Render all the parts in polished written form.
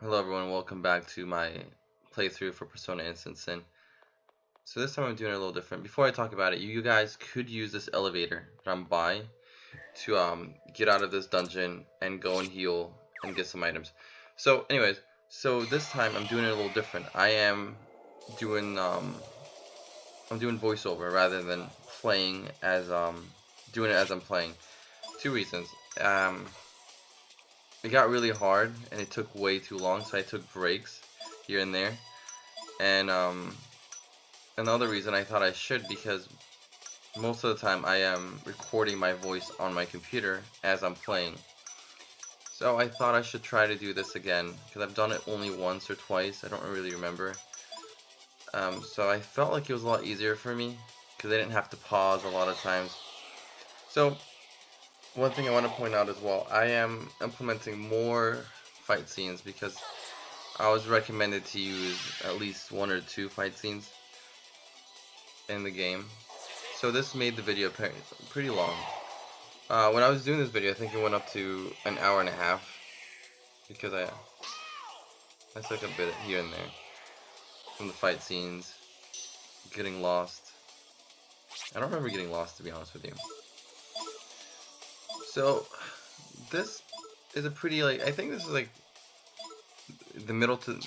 Hello everyone, welcome back to my playthrough for Persona Instant Sin. So this time I'm doing it a little different. Before I talk about it, you guys could use this elevator that I'm by to get out of this dungeon and go and heal and get some items. So anyways, so this time I'm doing it a little different. Doing I'm doing voiceover rather than playing as doing it as I'm playing. Two reasons. It got really hard and it took way too long, so I took breaks here and there. And another reason I thought I should, because most of the time I am recording my voice on my computer as I'm playing. So I thought I should try to do this again, because I've done it only once or twice, I don't really remember. So I felt like it was a lot easier for me, because I didn't have to pause a lot of times. So one thing I want to point out as well, I am implementing more fight scenes because I was recommended to use at least 1 or 2 fight scenes in the game. So this made the video pretty long. When I was doing this video, I think it went up to an hour and a half because I took a bit here and there from the fight scenes, getting lost. I don't remember getting lost, to be honest with you. So this is a pretty, like, I think this is like the middle part.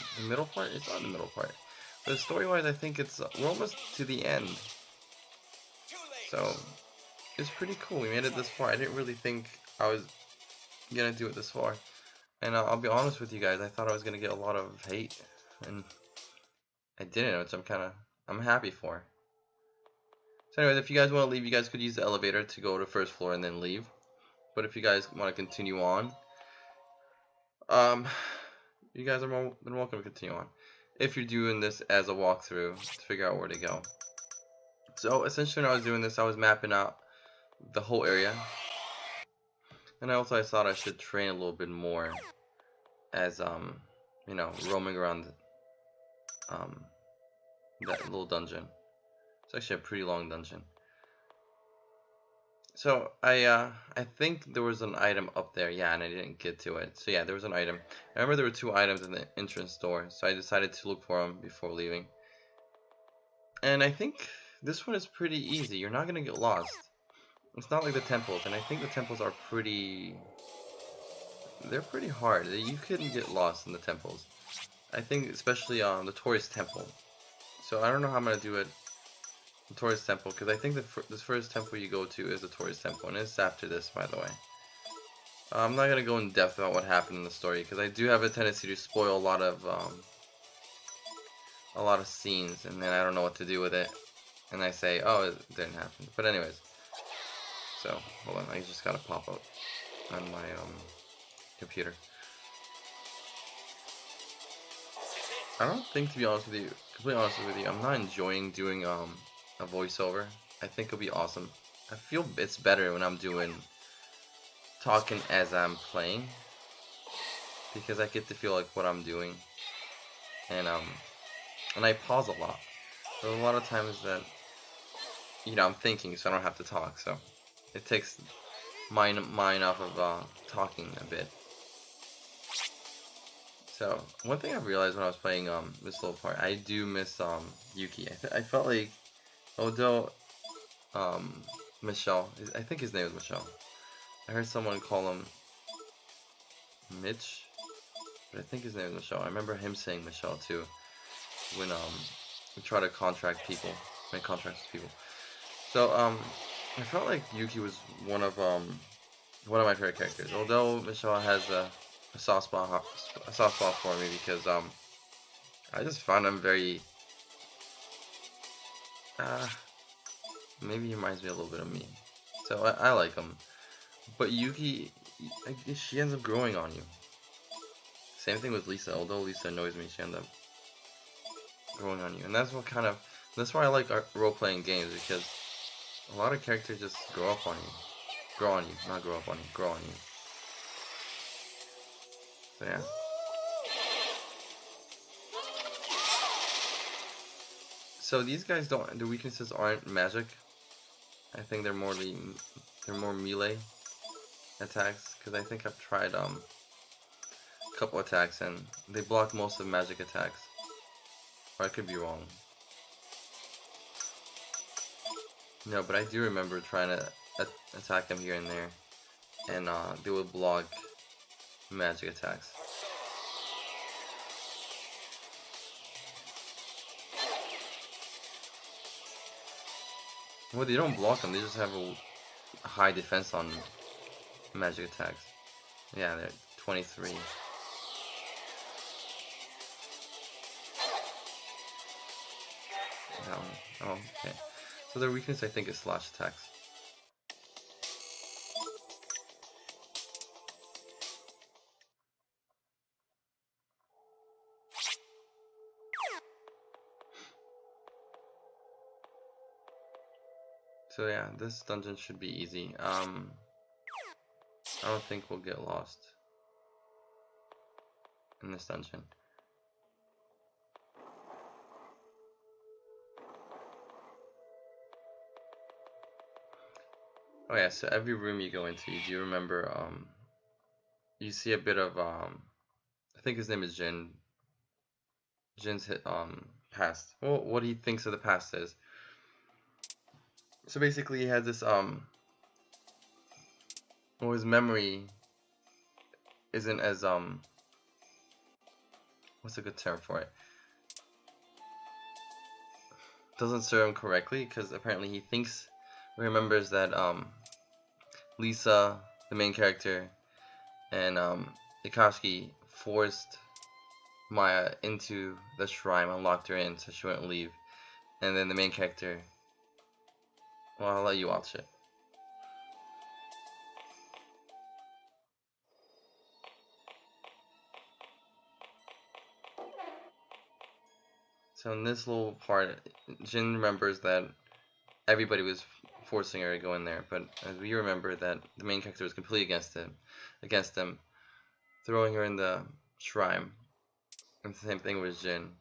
It's not the middle part, but story-wise, I think we're almost to the end. So it's pretty cool. We made it this far. I didn't really think I was gonna do it this far, and I'll be honest with you guys. I thought I was gonna get a lot of hate, and I didn't, which I'm happy for. So anyways, if you guys want to leave, you guys could use the elevator to go to first floor and then leave. But if you guys want to continue on, you guys are more than welcome to continue on. If you're doing this as a walkthrough to figure out where to go. So essentially when I was doing this, I was mapping out the whole area. And I thought I should train a little bit more as, you know, roaming around that little dungeon. It's actually a pretty long dungeon. So I think there was an item up there, yeah, and I didn't get to it. So yeah, there was an item. I remember there were 2 items in the entrance door, so I decided to look for them before leaving. And I think this one is pretty easy. You're not gonna get lost. It's not like the temples, and I think the temples are they're pretty hard. You couldn't get lost in the temples. I think especially the tourist temple. So I don't know how I'm gonna do it. The tourist temple, because I think this first temple you go to is the tourist temple, and it's after this, by the way. I'm not gonna go in depth about what happened in the story, because I do have a tendency to spoil a lot of scenes, and then I don't know what to do with it, and I say, oh, it didn't happen. But anyways, so hold on, I just gotta pop up on my computer. I don't think, to be honest with you, completely honest with you, I'm not enjoying doing a voiceover. I think it'll be awesome. I feel it's better when I'm talking as I'm playing, because I get to feel like what I'm doing, and I pause a lot. There's a lot of times that, you know, I'm thinking, so I don't have to talk, so it takes mine off of talking a bit. So one thing I've realized when I was playing this little part, I do miss Yuki. I felt like, although Michelle, I think his name is Michelle. I heard someone call him Mitch, but I think his name is Michelle. I remember him saying Michelle too when we try to contract people, make contracts with people. So I felt like Yuki was one of my favorite characters. Although Michelle has a soft spot for me, because I just found him very maybe he reminds me a little bit of me. So I like him. But Yuki, I guess she ends up growing on you. Same thing with Lisa. Although Lisa annoys me, she ends up growing on you. And that's why I like role-playing games, because a lot of characters just grow up on you. Grow on you. Not grow up on you. Grow on you. So yeah. So these guys the weaknesses aren't magic. I think they're more melee attacks, because I think I've tried couple attacks and they block most of magic attacks. Or I could be wrong. No, but I do remember trying to attack them here and there, and they would block magic attacks. Well, they don't block them, they just have a high defense on magic attacks. Yeah, they're 23. Oh, okay. So their weakness, I think, is slash attacks. So yeah, this dungeon should be easy. I don't think we'll get lost in this dungeon. Oh yeah, so every room you go into, you do remember, you see a bit of, I think his name is Jin. Jin's past. Well, what he thinks of the past is. So basically he has this, well, his memory isn't as, what's a good term for it? Doesn't serve him correctly, because apparently he remembers that, Lisa, the main character, and Ikashi forced Maya into the shrine and locked her in so she wouldn't leave. And then the main character, well, I'll let you watch it. So in this little part, Jin remembers that everybody was forcing her to go in there, but as we remember that the main character was completely against them, throwing her in the shrine. And the same thing with Jin.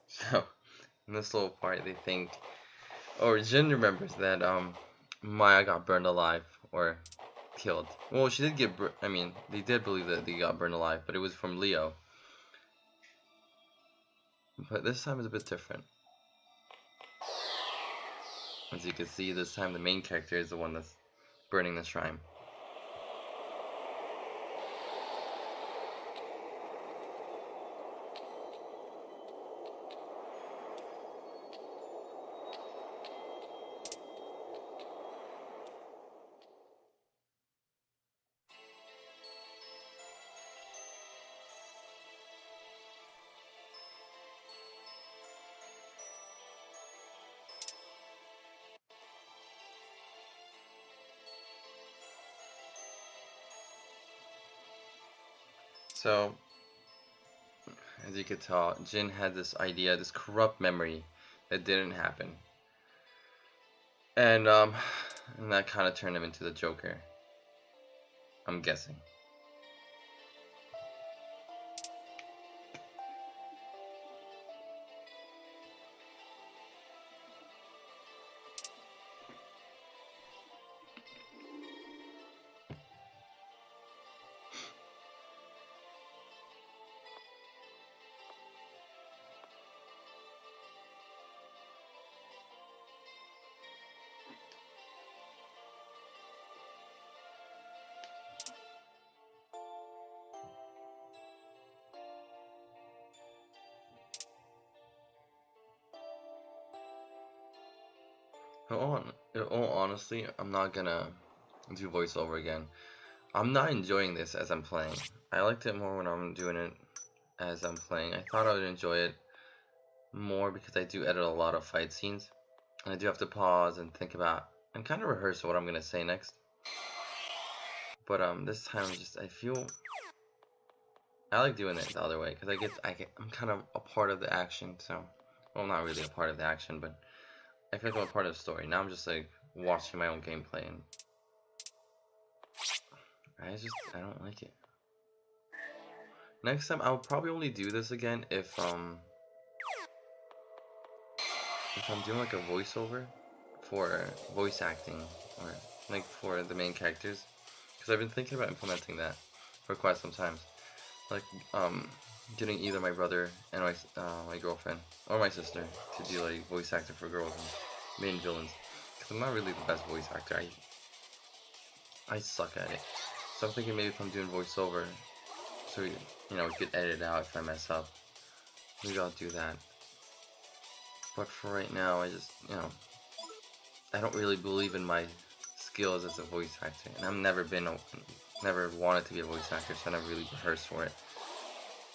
So in this little part, they think, or Jin remembers that Maya got burned alive or killed. Well, she did get, I mean, they did believe that they got burned alive, but it was from Leo. But this time is a bit different. As you can see, this time the main character is the one that's burning the shrine. So, as you could tell, Jin had this idea, this corrupt memory that didn't happen. And that kind of turned him into the Joker. I'm guessing. Honestly, I'm not gonna do voiceover again. I'm not enjoying this as I'm playing. I liked it more when I'm doing it as I'm playing. I thought I would enjoy it more because I do edit a lot of fight scenes. And I do have to pause and think about and kind of rehearse what I'm gonna say next. But this time I feel I like doing it the other way because I'm kind of a part of the action. So, well, not really a part of the action, but I feel like I'm a part of the story. Now I'm just like watching my own gameplay and I don't like it. Next time I'll probably only do this again if if I'm doing like a voiceover for voice acting or like for the main characters, because I've been thinking about implementing that for quite some time. Like getting either my brother and my girlfriend or my sister to do like voice acting for girls and main villains. Because I'm not really the best voice actor. I suck at it. So I'm thinking maybe if I'm doing voiceover, so it get edited out if I mess up. Maybe I'll do that. But for right now, I don't really believe in my skills as a voice actor, and I've never wanted to be a voice actor, so I never really rehearsed for it.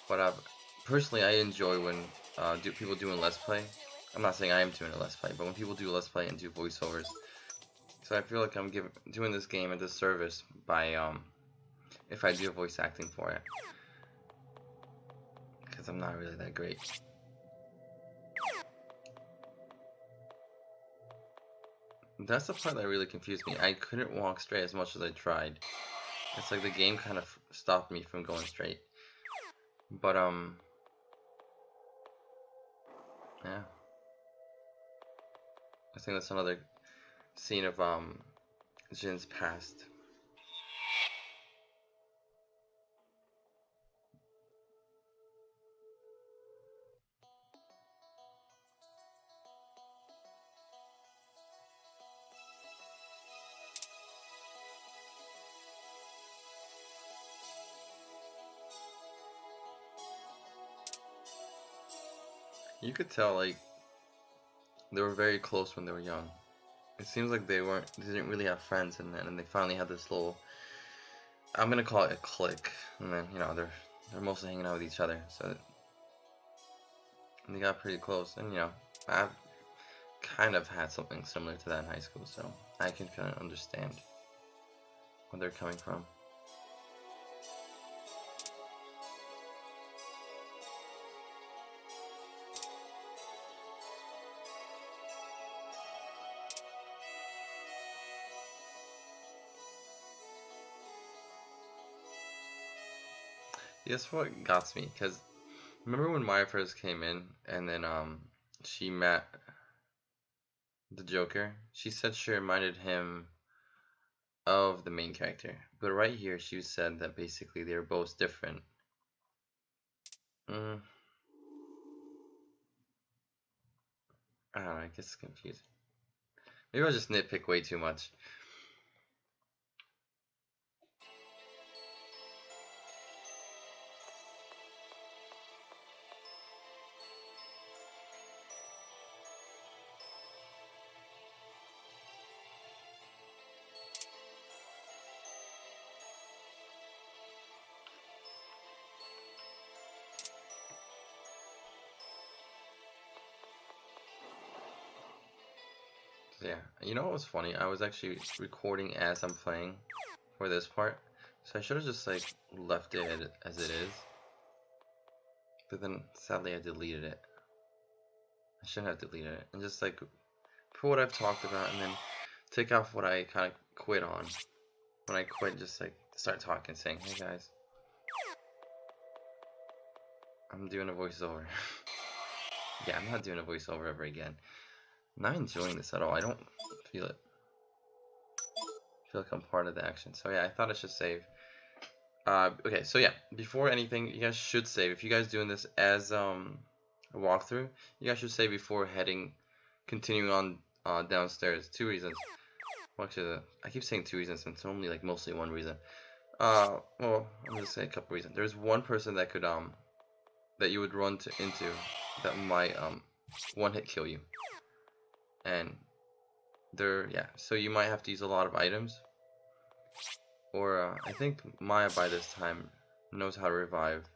But personally, I enjoy when people doing Let's Play. I'm not saying I am doing a Let's Play, but when people do Let's Play and do voiceovers. So I feel like I'm doing this game a disservice by if I do voice acting for it, because I'm not really that great. That's the part that really confused me. I couldn't walk straight as much as I tried. It's like the game kind of stopped me from going straight. But yeah. I think that's another scene of Jin's past. You could tell like they were very close when they were young. It seems like they didn't really have friends, and then they finally had this little, I'm gonna call it a clique, and then they're mostly hanging out with each other, so they got pretty close. And I've kind of had something similar to that in high school, so I can kind of understand where they're coming from. That's what got me, because remember when Maya first came in, and then she met the Joker? She said she reminded him of the main character, but right here she said that basically they're both different. I don't know, I guess it's confusing. Maybe I'll just nitpick way too much. Yeah, you know what was funny? I was actually recording as I'm playing for this part, so I should have just like left it as it is. But then sadly I deleted it. I shouldn't have deleted it, and just like put what I've talked about, and then take off what I kind of quit on. When I quit, just like start talking, saying, "Hey guys, I'm doing a voiceover." Yeah, I'm not doing a voiceover ever again. I'm not enjoying this at all. I don't feel it. I feel like I'm part of the action. So yeah, I thought I should save. Okay, so yeah, before anything, you guys should save. If you guys doing this as a walkthrough, you guys should save before continuing on downstairs. Two reasons. Well, actually, I keep saying two reasons, and it's only like mostly one reason. Well, I'm gonna say a couple reasons. There's one person that could that you would run into that might one hit kill you, and so you might have to use a lot of items. Or I think Maya by this time knows how to revive,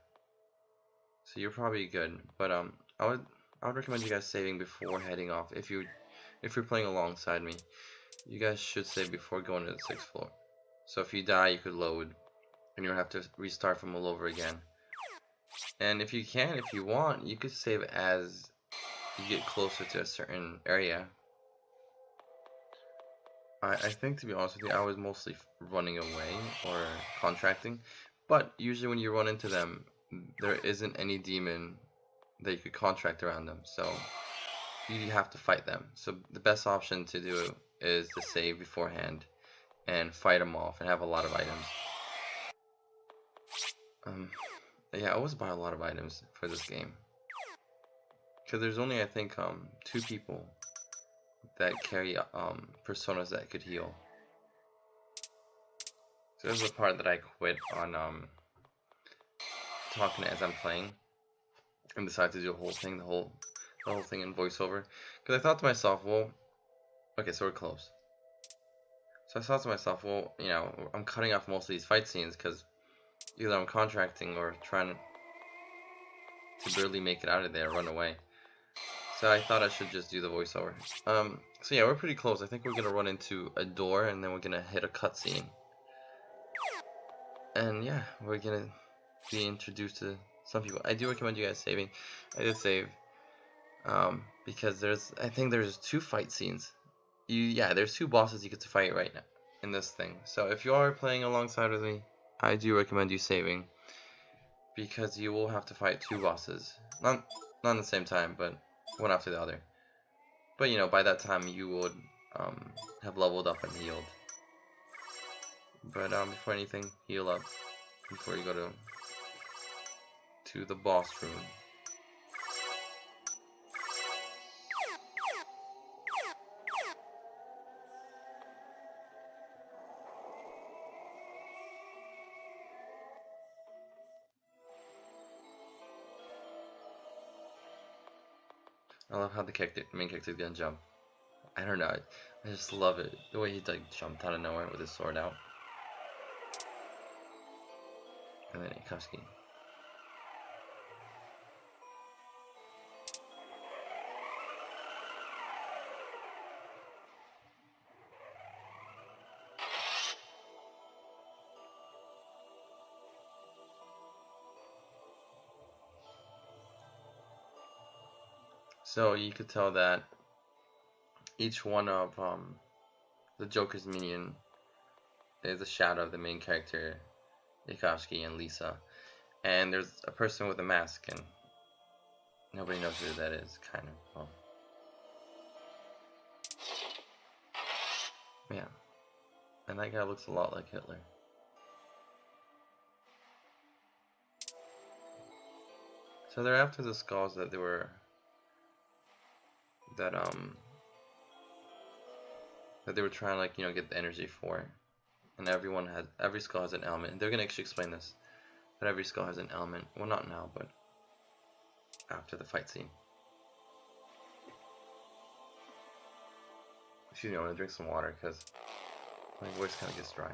so you're probably good. But I would recommend you guys saving before heading off. If you're playing alongside me, you guys should save before going to the 6th floor. So if you die, you could load, and you don't have to restart from all over again. And if you want, you could save as you get closer to a certain area. I think, to be honest with you, I was mostly running away or contracting, but usually when you run into them, there isn't any demon that you could contract around them, so you have to fight them. So the best option to do is to save beforehand and fight them off and have a lot of items. Um, yeah, I always buy a lot of items for this game. Because there's only, I think, 2 people that carry personas that could heal. So this is the part that I quit on talking as I'm playing and decided to do the whole thing, the whole thing in voiceover. Because I thought to myself, well, okay, so we're close. So I thought to myself, well, you know, I'm cutting off most of these fight scenes because either I'm contracting or trying to barely make it out of there, run away. So I thought I should just do the voiceover. So yeah, we're pretty close. I think we're gonna run into a door and then we're gonna hit a cutscene. And yeah, we're gonna be introduced to some people. I do recommend you guys saving. I did save. Because I think there's 2 fight scenes. There's 2 bosses you get to fight right now in this thing. So if you are playing alongside with me, I do recommend you saving. Because you will have to fight 2 bosses. Not at the same time, but one after the other. But you know, by that time you would have leveled up and healed. But before anything, heal up before you go to the boss room. I love how the main character is gonna jump. I don't know, I just love it. The way he like jumped out of nowhere with his sword out. And then Ikashi. So you could tell that each one of the Joker's minion is a shadow of the main character, Ikashi and Lisa. And there's a person with a mask, and nobody knows who that is, kind of. Well, yeah. And that guy looks a lot like Hitler. So they're after the skulls that they were trying to, like, you know, get the energy for. And every skull has an element. And they're gonna actually explain this. That every skull has an element. Well, not now, but after the fight scene. Excuse me, I want to drink some water because my voice kind of gets dry.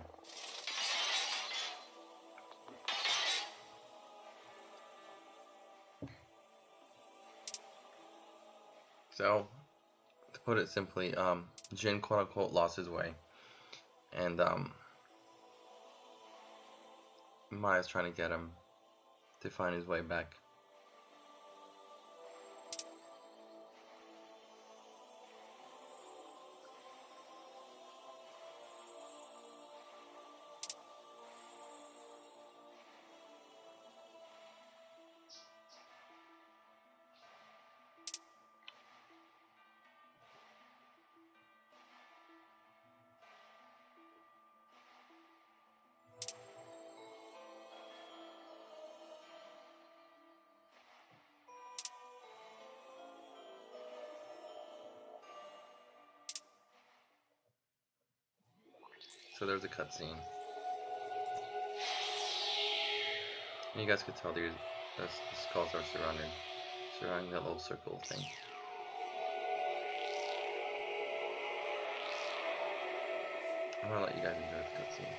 So, to put it simply, Jin quote unquote lost his way. And Maya's trying to get him to find his way back. So there's a cutscene. And you guys could tell the skulls are surrounding that little circle thing. I'm gonna let you guys enjoy the cutscene.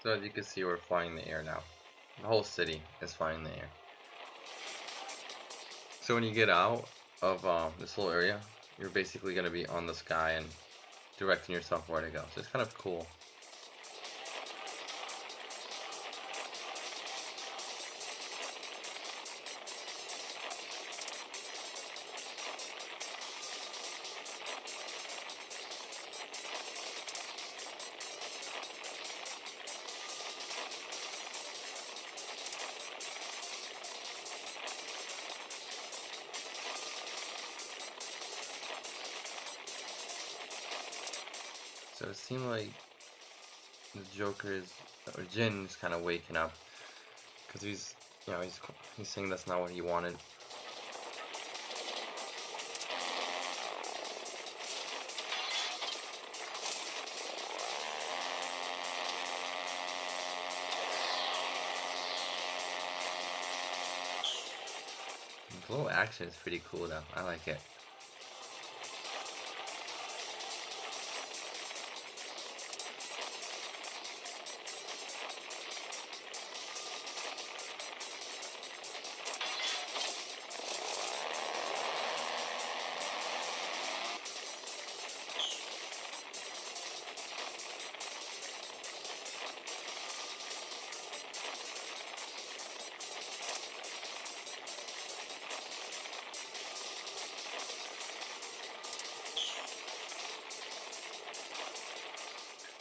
So as you can see, we're flying in the air now. The whole city is flying in the air. So when you get out of this little area, you're basically going to be on the sky and directing yourself where to go. So it's kind of cool. So it seemed like the Joker is, or Jin is kind of waking up, because he's, you know, he's saying that's not what he wanted. The little action is pretty cool though. I like it.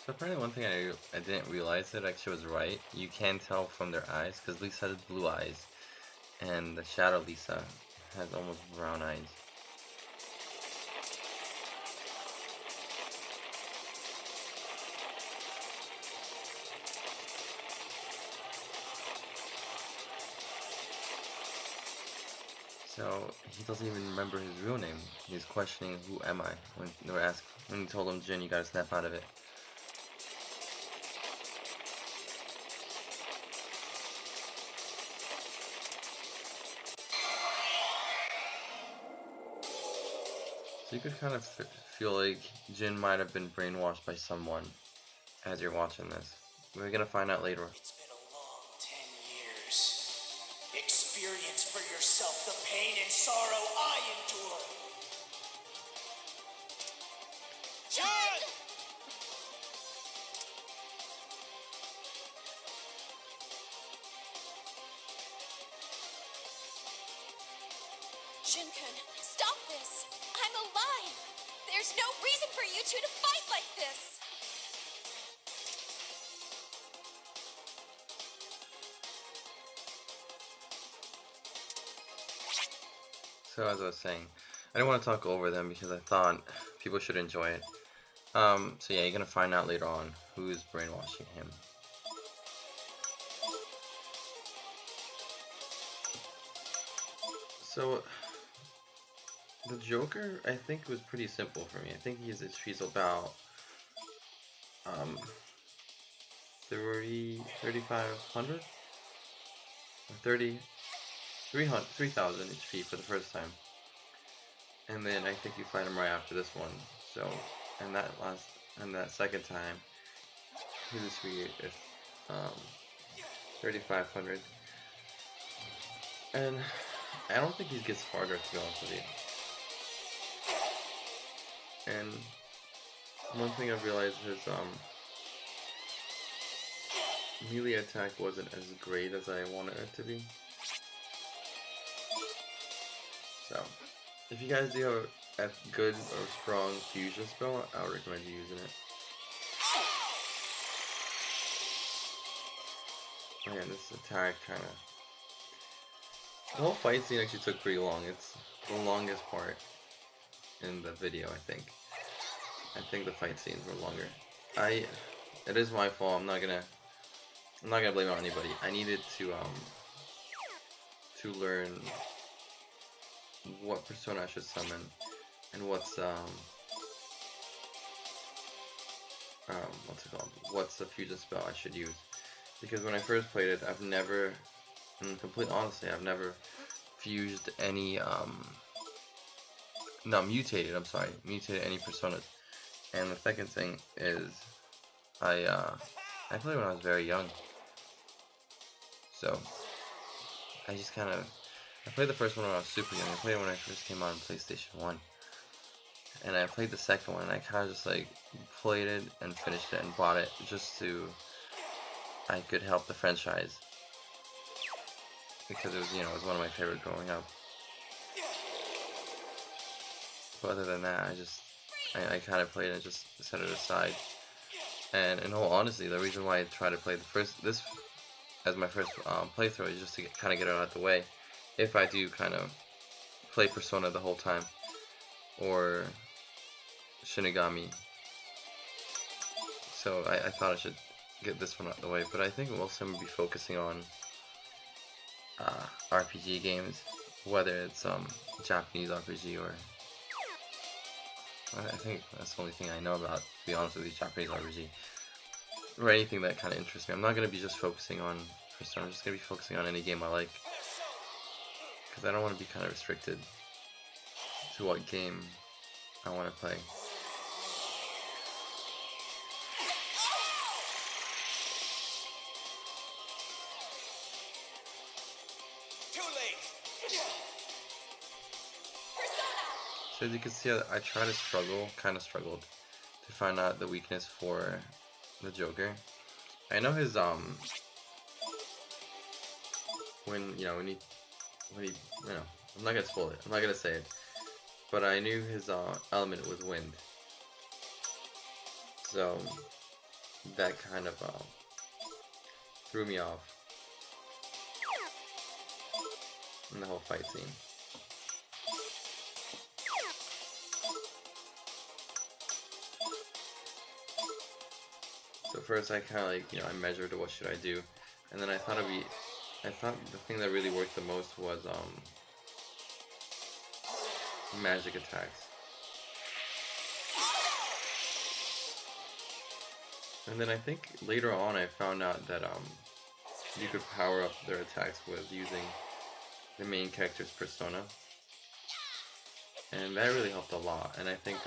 So apparently one thing I didn't realize that actually was right. You can tell from their eyes, because Lisa has blue eyes, and the Shadow Lisa has almost brown eyes. So he doesn't even remember his real name. He's questioning, who am I? When they were asked, when he told him, Jin, you gotta snap out of it. So you could kind of feel like Jin might have been brainwashed by someone as you're watching this. We're gonna find out later. It's been a long 10 years. Experience for yourself the pain and sorrow I endure. John! Jin-kun, stop this! I'm alive! There's no reason for you two to fight like this! So as I was saying, I didn't want to talk over them because I thought people should enjoy it. So yeah, you're gonna find out later on who's brainwashing him. So the Joker, I think, was pretty simple for me. I think he's about 3,500 or 3,000 HP for the first time, and then I think you find him right after this one. So, and that second time, he was 3,500, and I don't think he gets harder, to be honest with you. And one thing I've realized is melee attack wasn't as great as I wanted it to be. So, if you guys do have a good or strong fusion spell, I would recommend you using it. Oh yeah, this attack kinda... The whole fight scene actually took pretty long. It's the longest part in the video, I think. I think the fight scenes were longer. It is my fault. I'm not gonna blame it on anybody. I needed to learn what persona I should summon and what's it called? What's the fusion spell I should use? Because when I first played it, I've never, in complete honesty, I've never fused any mutated any personas. And the second thing is I I played when I was very young. So I just kind of, I played the first one when I was super young. I played it when I first came out on PlayStation 1. And I played the second one, and I kind of just like played it and finished it and bought it just so I could help the franchise. Because it was, you know, it was one of my favorite growing up. But other than that, I kind of played it and just set it aside. And in all honesty, the reason why I try to play this as my first playthrough is just to kind of get it out of the way. If I do kind of play Persona the whole time, or Shinigami. So I thought I should get this one out of the way, but I think mostly I'm going to be focusing on RPG games, whether it's Japanese RPG or I think that's the only thing I know about, to be honest with you, Japanese RPG, or anything that kind of interests me. I'm not going to be just focusing on Persona, I'm just going to be focusing on any game I like, because I don't want to be kind of restricted to what game I want to play. So as you can see, I try to kind of struggled to find out the weakness for the Joker. I know his when he I'm not gonna spoil it. I'm not gonna say it, but I knew his element was wind. So that kind of threw me off in the whole fight scene. So first I kind of like, I measured what should I do, and then I thought the thing that really worked the most was magic attacks. And then I think later on I found out that you could power up their attacks with using the main character's persona, and that really helped a lot. And I think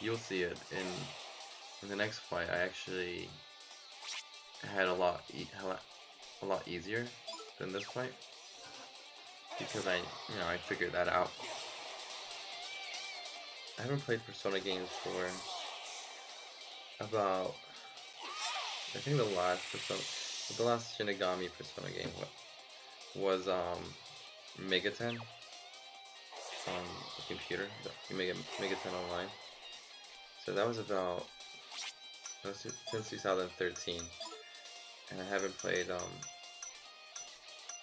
you'll see it in the next fight. I actually had a lot easier than this fight because I figured that out. I haven't played Persona games for about, I think the last Shinigami Persona game was Megaten on the computer, Megaten Online. So that was since 2013, and I haven't played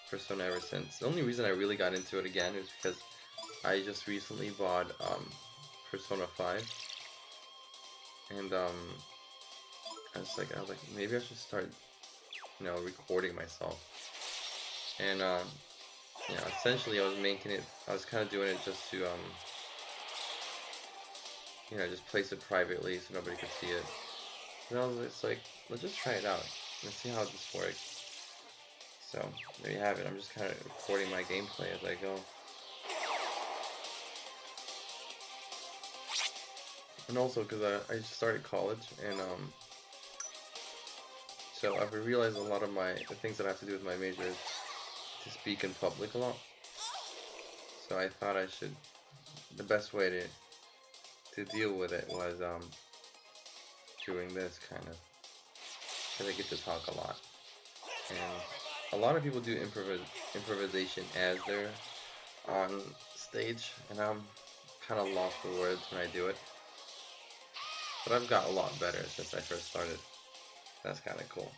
Persona ever since. The only reason I really got into it again is because I just recently bought Persona 5, and I was like maybe I should start recording myself, and essentially I was kind of doing it just to just place it privately so nobody could see it. And I was just like, let's just try it out. Let's see how this works. So there you have it. I'm just kind of recording my gameplay as I go. And also because I just started college, and so I've realized a lot of the things that I have to do with my major is to speak in public a lot. So I thought the best way to deal with it was doing this kind of, because I get to talk a lot, and a lot of people do improvisation as they're on stage, and I'm kind of lost for words when I do it, but I've got a lot better since I first started. That's kind of cool.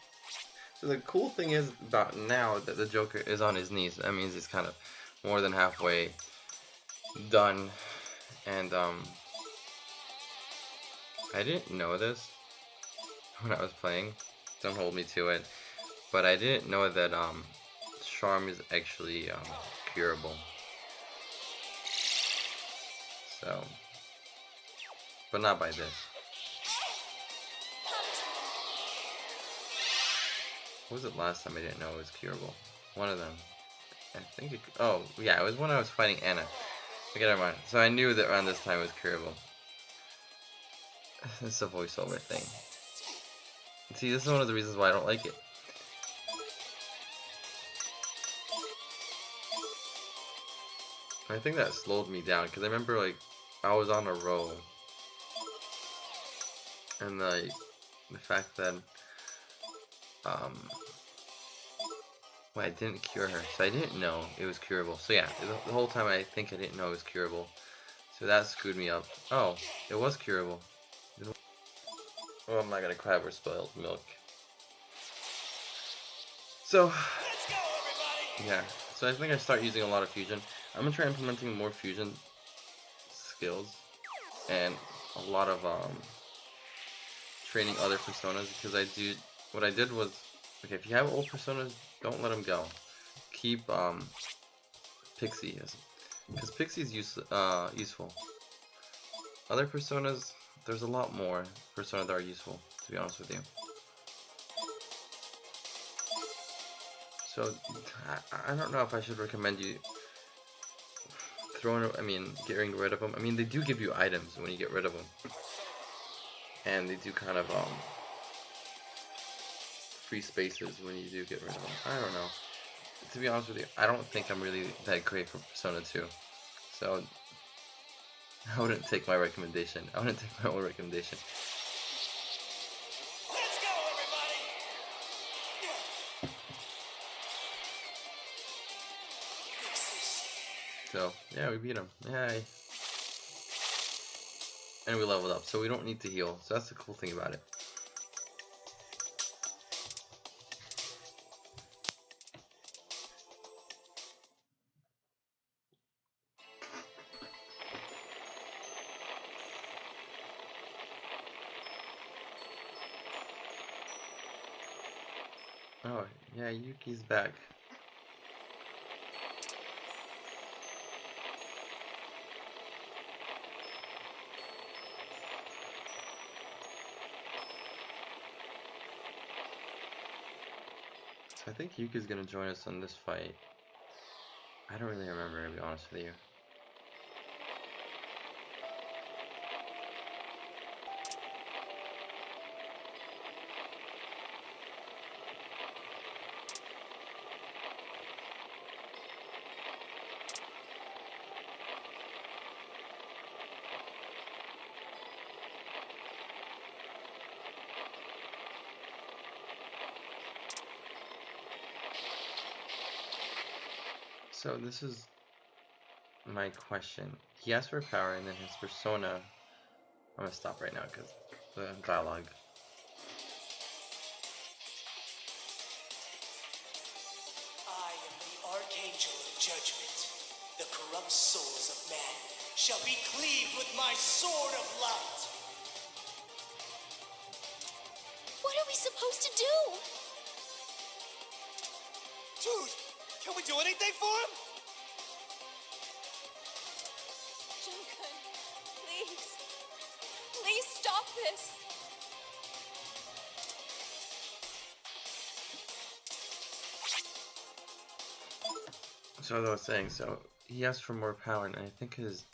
So the cool thing is about now that the Joker is on his knees, that means he's kind of more than halfway done, and I didn't know this when I was playing, don't hold me to it, but I didn't know that charm is actually curable. So, but not by this. What was it last time I didn't know it was curable? One of them. I think oh yeah, it was when I was fighting Anna. Okay, never mind. So I knew that around this time it was curable. It's a voiceover thing. See, this is one of the reasons why I don't like it. I think that slowed me down because I remember like I was on a roll, and like the fact that um well, I didn't cure her, so I didn't know it was curable. So yeah, the whole time I think I didn't know it was curable, so that screwed me up. Oh, it was curable. Well, I'm not gonna cry over spoiled milk. So Let's go, everybody! yeah, so I think I start using a lot of fusion. I'm gonna try implementing more fusion skills and a lot of training other personas because I do what I did was okay. If you have old personas, don't let them go. Keep Pixie because Pixie's useful. Other personas, there's a lot more personas that are useful. To be honest with you. So I don't know if I should recommend you throwing. I mean, getting rid of them. I mean, they do give you items when you get rid of them, and they do kind of free spaces when you do get rid of them. I don't know. To be honest with you, I don't think I'm really that great for Persona 2. So I wouldn't take my recommendation. I wouldn't take my own recommendation. Let's go, everybody! Fix this. So yeah, we beat him. Yay. And we leveled up, so we don't need to heal. So that's the cool thing about it. Oh, yeah, Yuki's back. So I think Yuki's gonna join us on this fight. I don't really remember, to be honest with you. So this is my question. He asked for power and then his persona. I'm gonna stop right now because the dialogue. I am the Archangel of Judgment. The corrupt souls of man shall be cleaved with my sword of light. What are we supposed to do? Dude, can we do anything for him? Junkun, please. Please stop this. So as I was saying, so he asked for more power, and I think his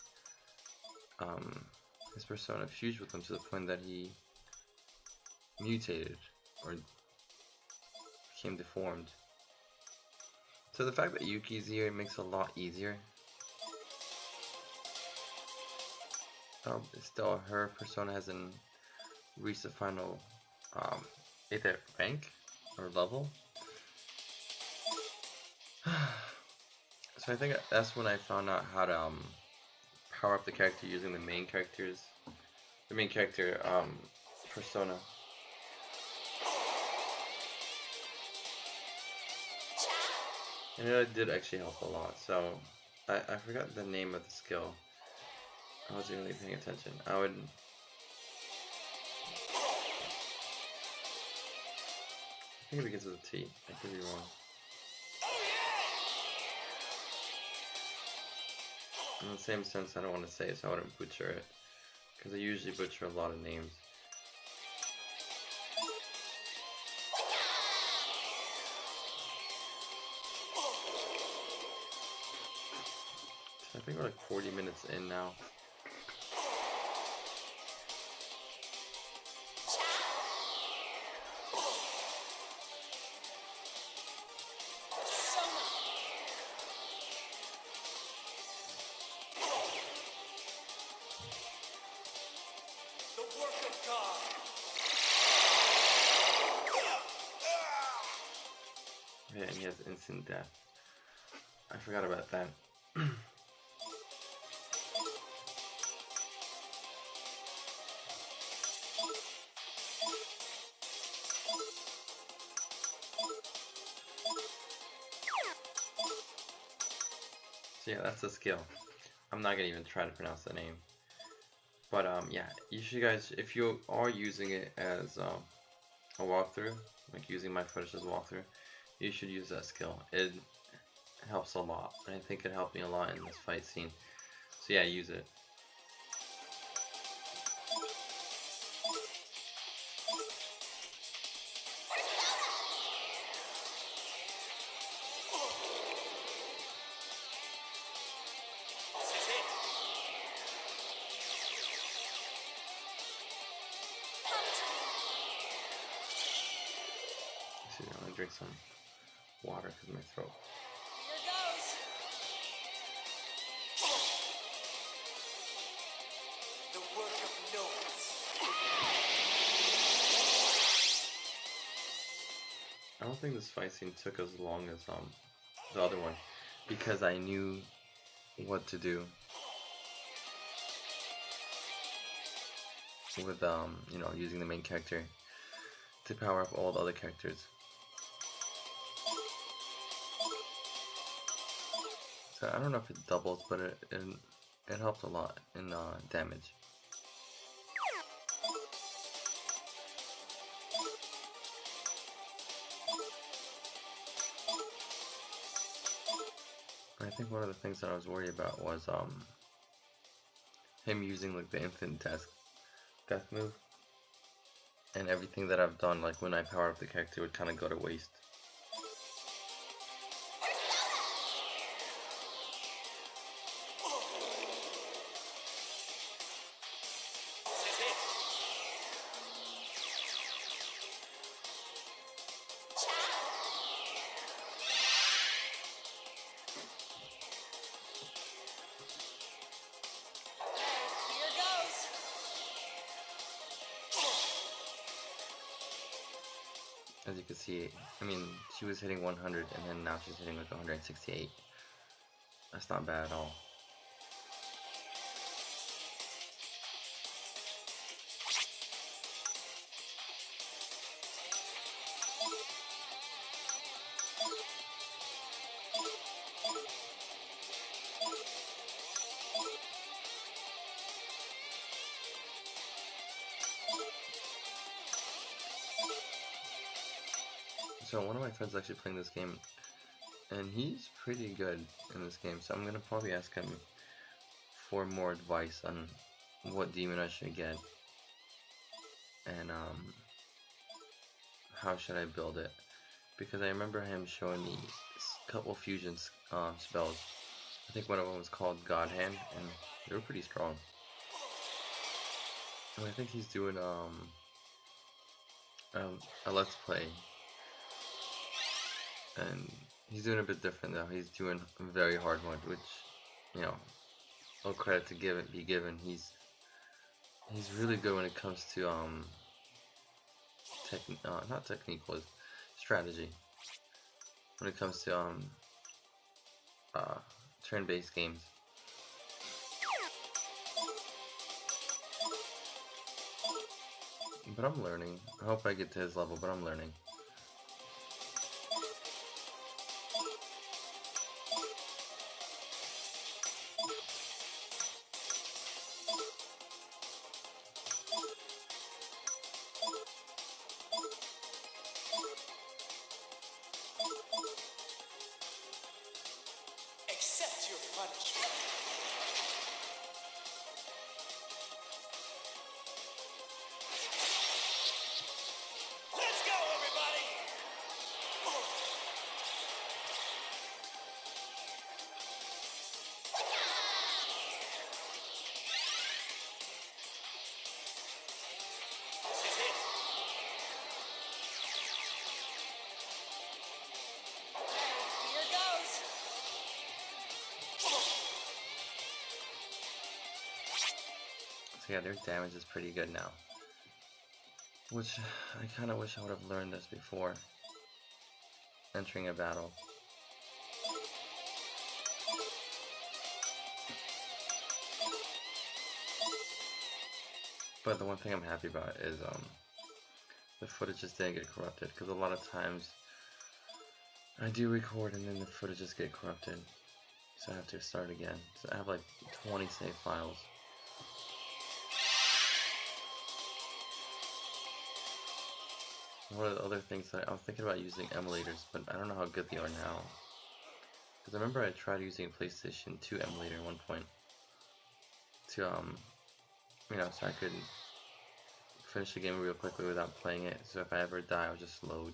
persona fused with him to the point that he mutated or became deformed. So the fact that Yuki's here makes it a lot easier. Still, her persona hasn't reached the final either rank or level. So I think that's when I found out how to power up the character using the main character persona. And it did actually help a lot. So I forgot the name of the skill. I wasn't really paying attention. I think it begins with a T. I could be wrong. In the same sense, I don't want to say it, so I wouldn't butcher it. Because I usually butcher a lot of names. So I think we're like 40 minutes in now. work of God. Yeah, and he has instant death. I forgot about that. So yeah, that's a skill. I'm not gonna even try to pronounce the name. But yeah, you should guys, if you are using it as a walkthrough, like using my footage as a walkthrough, you should use that skill. It helps a lot, and I think it helped me a lot in this fight scene. So yeah, use it. This is it. See, I'm gonna drink some water because my throat. Here goes. The work of nobles. I don't think this fight scene took as long as the other one because I knew what to do with you know, using the main character to power up all the other characters. So I don't know if it doubles, but it helped a lot in damage. And I think one of the things that I was worried about was him using like the infinite death move, and everything that I've done, like when I power up the character, would kind of go to waste. This is it. Here goes. As you can see, I mean, she was hitting 100, and then now she's hitting like 168. That's not bad at all. So one of my friends actually playing this game, and he's pretty good in this game, so I'm gonna probably ask him for more advice on what demon I should get, and how should I build it, because I remember him showing me a couple fusion spells. I think one of them was called God Hand, and they were pretty strong. And I think he's doing a let's play, and he's doing a bit different though. He's doing a very hard one, which, you know, all credit to be given. He's really good when it comes to not technique, was strategy. When it comes to turn-based games. But I'm learning. I hope I get to his level, but I'm learning. Accept your punishment. Let's go, everybody! This is it. Here goes. So yeah, their damage is pretty good now. Which I kind of wish I would have learned this before entering a battle. But the one thing I'm happy about is the footage just didn't get corrupted, because a lot of times I do record and then the footage just get corrupted, so I have to start again. So I have like 20 save files. One of the other things that I'm thinking about using emulators, but I don't know how good they are now. Because I remember I tried using a PlayStation 2 emulator at one point to so I could finish the game real quickly without playing it. So if I ever die, I'll just load.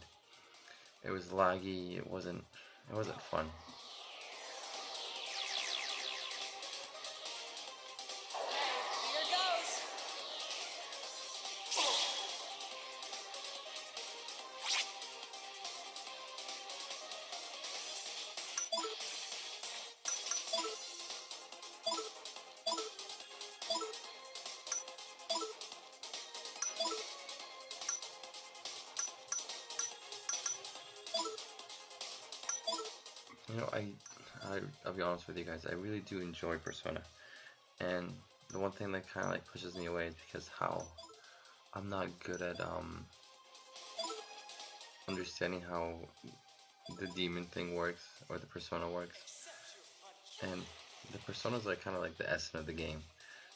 It was laggy. It wasn't fun. Here goes. You know, I'll be honest with you guys. I really do enjoy Persona, and the one thing that kind of like pushes me away is because how I'm not good at understanding how the demon thing works or the persona works, and the personas are kind of like the essence of the game.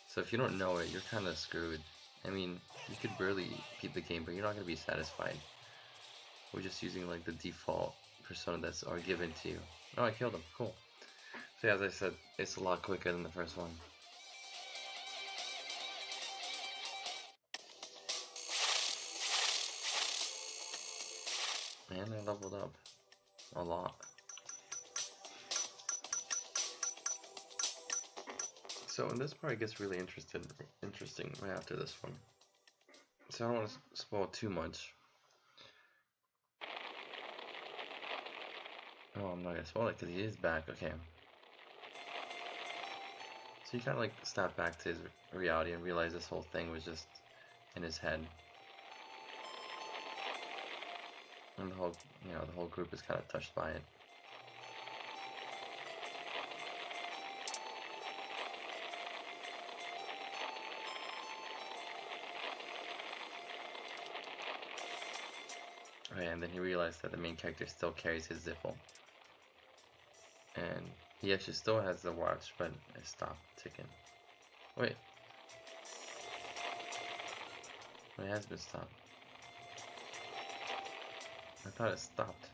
So if you don't know it, you're kind of screwed. I mean, you could barely beat the game, but you're not gonna be satisfied. We're just using like the default persona that's are given to you. Oh, I killed him. Cool. So yeah, as I said, it's a lot quicker than the first one. And I leveled up a lot. So in this part, it gets really interesting right after this one. So I don't want to spoil too much. Oh, I'm not gonna spoil it because he is back. Okay. So you kind of like snap back to his reality and realize this whole thing was just in his head. And the whole group is kind of touched by it. Oh yeah, and then he realized that the main character still carries his Zippo. And he actually still has the watch, but it stopped ticking. Wait. It has been stopped. I thought it stopped.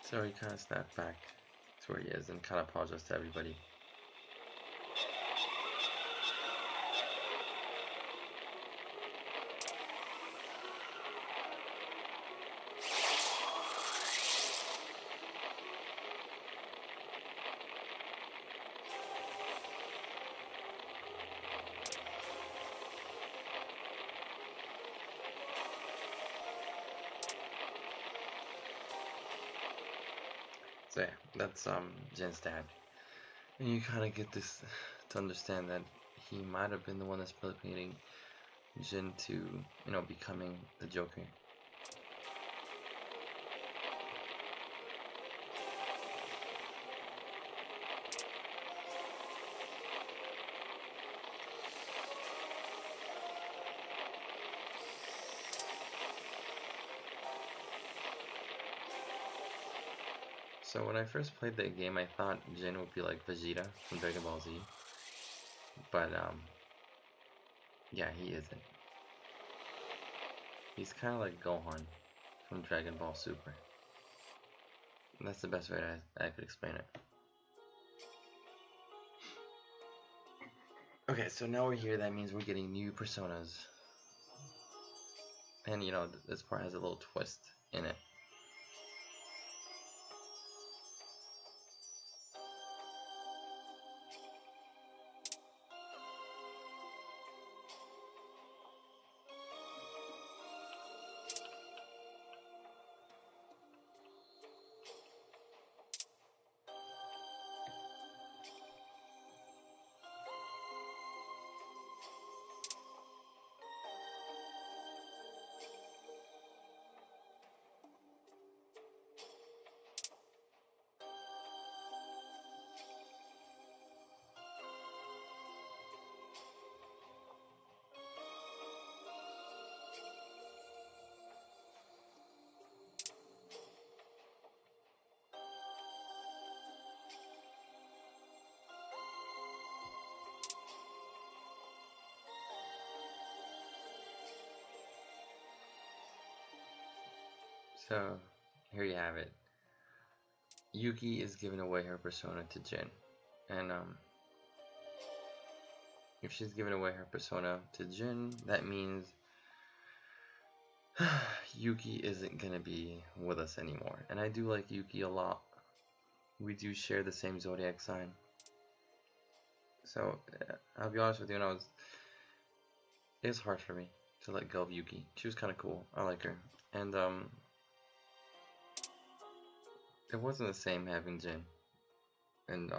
So he kind of snapped back to where he is and kind of apologized to everybody. So yeah, that's Jin's dad. And you kind of get this to understand that he might have been the one that's manipulating Jin to, becoming the Joker. So when I first played the game, I thought Jin would be like Vegeta from Dragon Ball Z. But, yeah, he isn't. He's kind of like Gohan from Dragon Ball Super. And that's the best way I could explain it. Okay, so now we're here. That means we're getting new personas. And you know, this part has a little twist in it. So, here you have it. Yuki is giving away her persona to Jin. And, if she's giving away her persona to Jin, that means Yuki isn't gonna be with us anymore. And I do like Yuki a lot. We do share the same zodiac sign. So, I'll be honest with you, it was hard for me to let go of Yuki. She was kind of cool. I like her. And, it wasn't the same having Jin and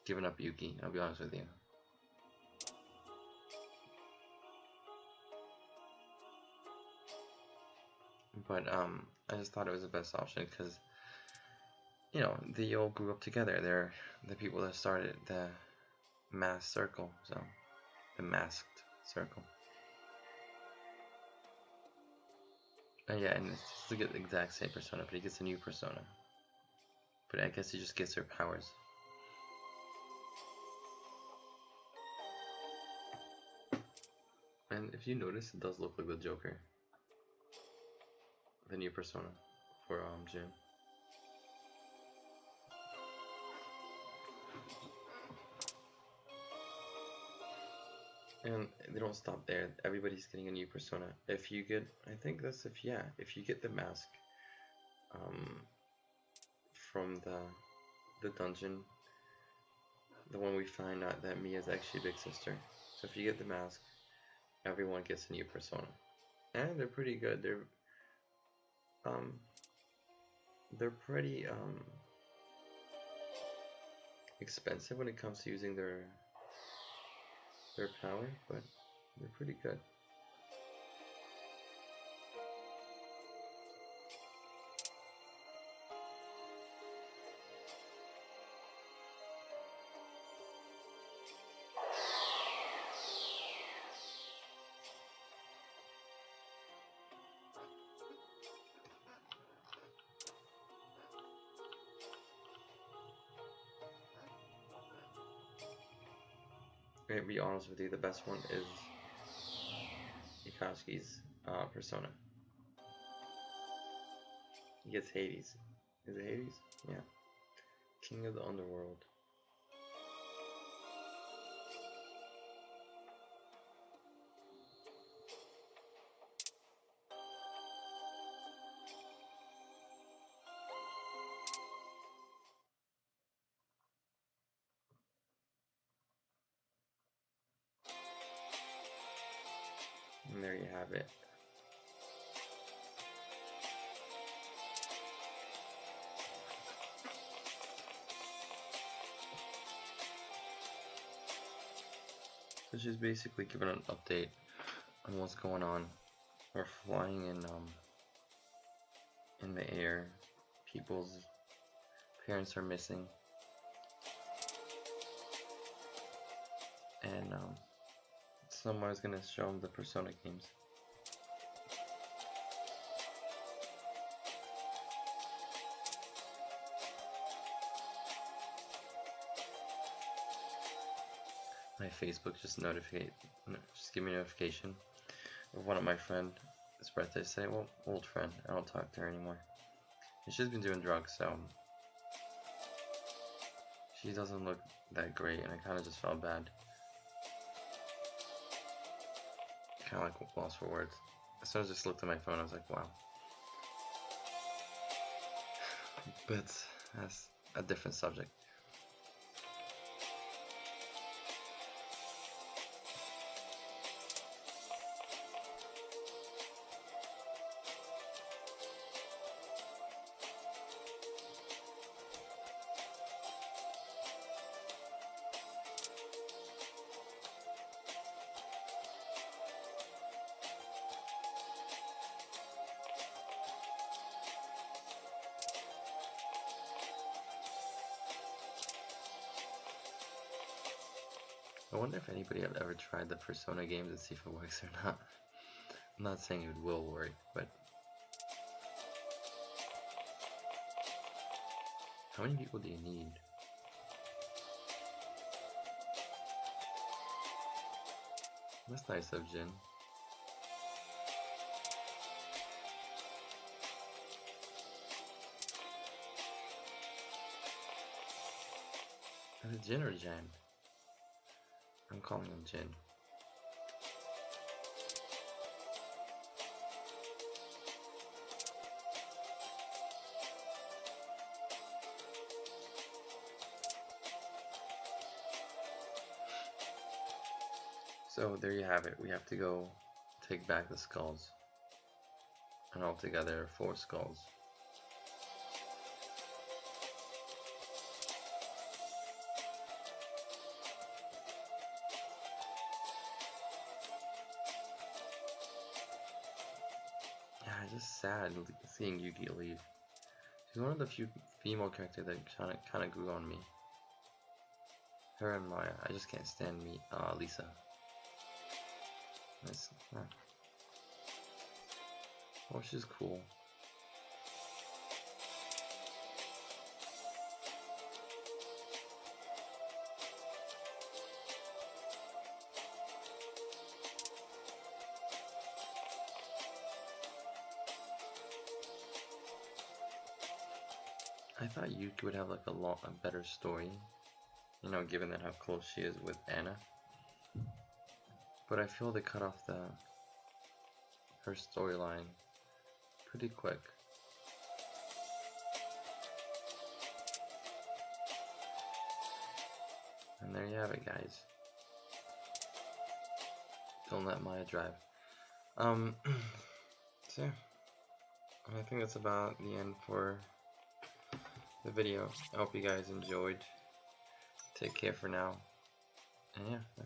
giving up Yuki, I'll be honest with you. But I just thought it was the best option because, you know, they all grew up together. They're the people that started the masked circle, so the masked circle. And yeah, and it's just to get the exact same persona, but he gets a new persona. But I guess he just gets her powers. And if you notice, it does look like the Joker. The new persona for Jin. And they don't stop there. Everybody's getting a new persona. If you get, I think that's if you get the mask from the dungeon, the one we find out that Mia's actually big sister. So if you get the mask, everyone gets a new persona, and they're pretty good. They're pretty expensive when it comes to using their power, but they're pretty good. To be honest with you, the best one is Ikashi's persona. He gets Hades. Is it Hades? Yeah. King of the Underworld. And there you have it. So she's basically giving an update on what's going on. We're flying in the air. People's parents are missing. And someone's gonna show them the Persona games. My Facebook just give me a notification of one of my friend's birthday. Say, well, old friend. I don't talk to her anymore. And she's been doing drugs, so she doesn't look that great, and I kind of just felt bad. kind of like lost for words. As soon as I just looked at my phone, I was like, wow. But that's a different subject. I wonder if anybody have ever tried the Persona games and see if it works or not. I'm not saying it will work, but how many people do you need? That's nice of Jin. Is it Jin or Jan? I'm calling him Jin. So there you have it. We have to go take back the skulls. And altogether 4 skulls. Yeah, it's just sad seeing Yuki leave. She's one of the few female characters that kind of grew on me. Her and Maya. I just can't stand Lisa. Nice. Oh, she's cool. I thought Yuki would have like a better story, you know, given that how close she is with Anna. But I feel they cut off her storyline pretty quick. And there you have it, guys. Don't let Maya drive. So yeah, I think that's about the end for the video. I hope you guys enjoyed. Take care for now. And yeah, that's